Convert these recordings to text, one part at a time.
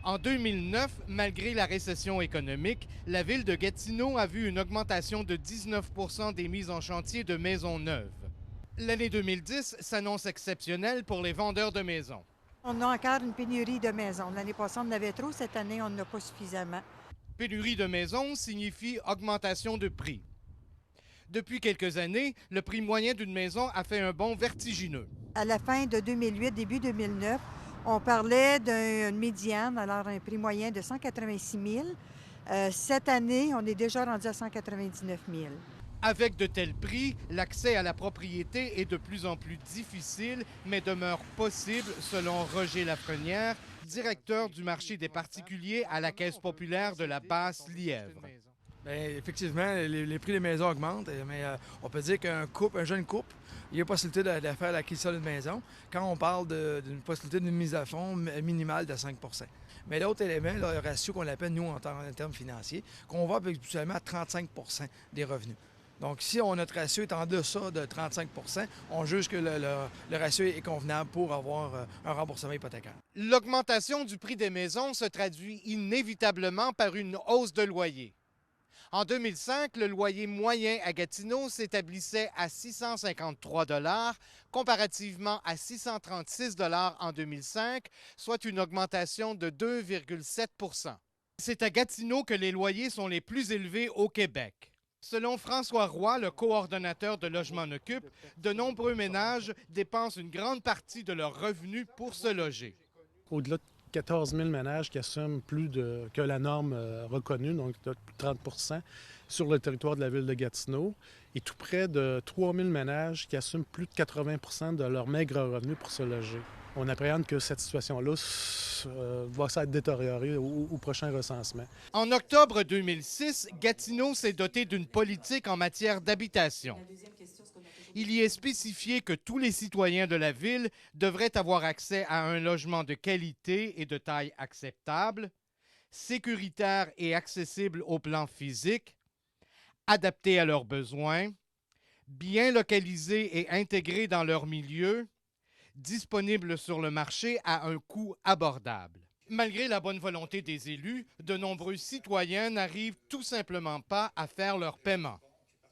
En 2009, malgré la récession économique, la ville de Gatineau a vu une augmentation de 19 des mises en chantier de maisons neuves. L'année 2010 s'annonce exceptionnelle pour les vendeurs de maisons. On a encore une pénurie de maisons. L'année passée, on en avait trop. Cette année, on n'en a pas suffisamment. Pénurie de maisons signifie augmentation de prix. Depuis quelques années, le prix moyen d'une maison a fait un bond vertigineux. À la fin de 2008, début 2009, on parlait d'une médiane, alors un prix moyen de 186 000. Cette année, on est déjà rendu à 199 000. Avec de tels prix, l'accès à la propriété est de plus en plus difficile, mais demeure possible selon Roger Lafrenière, directeur du marché des particuliers à la Caisse populaire de la Basse-Lièvre. Bien, effectivement, les prix des maisons augmentent, mais on peut dire un jeune couple, il y a possibilité de faire l'acquisition d'une maison quand on parle d'une possibilité d'une mise à fond minimale de 5 Mais l'autre élément, là, le ratio qu'on appelle, nous, en termes financiers, qu'on voit habituellement à 35 des revenus. Donc, si notre ratio est en deçà de 35 on juge que le ratio est convenable pour avoir un remboursement hypothécaire. L'augmentation du prix des maisons se traduit inévitablement par une hausse de loyer. En 2005, le loyer moyen à Gatineau s'établissait à 653 comparativement à 636 en 2005, soit une augmentation de 2,7 C'est à Gatineau que les loyers sont les plus élevés au Québec. Selon François Roy, le coordonnateur de Logement Occupe, de nombreux ménages dépensent une grande partie de leurs revenus pour se loger. Au-delà de 14 000 ménages qui assument plus que la norme reconnue, donc de 30 sur le territoire de la ville de Gatineau, et tout près de 3 000 ménages qui assument plus de 80 de leurs maigres revenus pour se loger. On appréhende que cette situation-là va s'être détériorée au prochain recensement. En octobre 2006, Gatineau s'est doté d'une politique en matière d'habitation. Il y est spécifié que tous les citoyens de la ville devraient avoir accès à un logement de qualité et de taille acceptable, sécuritaire et accessible au plan physique, adapté à leurs besoins, bien localisé et intégré dans leur milieu, disponible sur le marché à un coût abordable. Malgré la bonne volonté des élus, de nombreux citoyens n'arrivent tout simplement pas à faire leur paiement.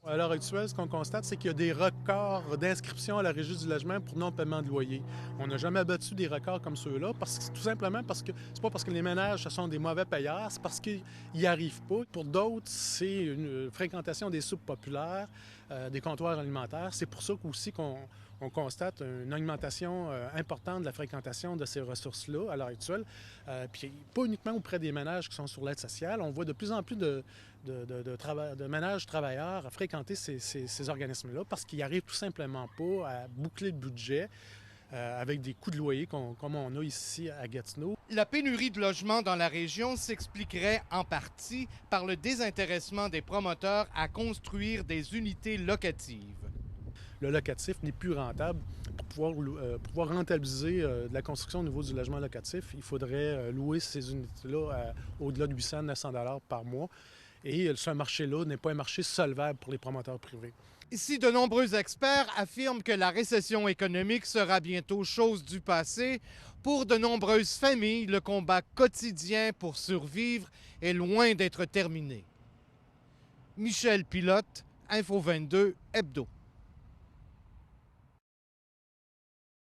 À l'heure actuelle, ce qu'on constate, c'est qu'il y a des records d'inscription à la Régie du logement pour non-paiement de loyer. On n'a jamais battu des records comme ceux-là, tout simplement parce que c'est pas parce que les ménages ce sont des mauvais payeurs, c'est parce qu'ils n'y arrivent pas. Pour d'autres, c'est une fréquentation des soupes populaires, des comptoirs alimentaires. C'est pour ça aussi qu'on constate une augmentation importante de la fréquentation de ces ressources-là à l'heure actuelle. Puis pas uniquement auprès des ménages qui sont sur l'aide sociale. On voit de plus en plus de ménages travailleurs à fréquenter ces organismes-là parce qu'ils n'arrivent tout simplement pas à boucler le budget avec des coûts de loyer comme on a ici à Gatineau. La pénurie de logements dans la région s'expliquerait en partie par le désintéressement des promoteurs à construire des unités locatives. Le locatif n'est plus rentable. Pour pouvoir rentabiliser de la construction au niveau du logement locatif, il faudrait louer ces unités-là au-delà de 800-900 $ par mois. Et ce marché-là n'est pas un marché solvable pour les promoteurs privés. Si de nombreux experts affirment que la récession économique sera bientôt chose du passé, pour de nombreuses familles, le combat quotidien pour survivre est loin d'être terminé. Michel Pilote, Info 22, Hebdo.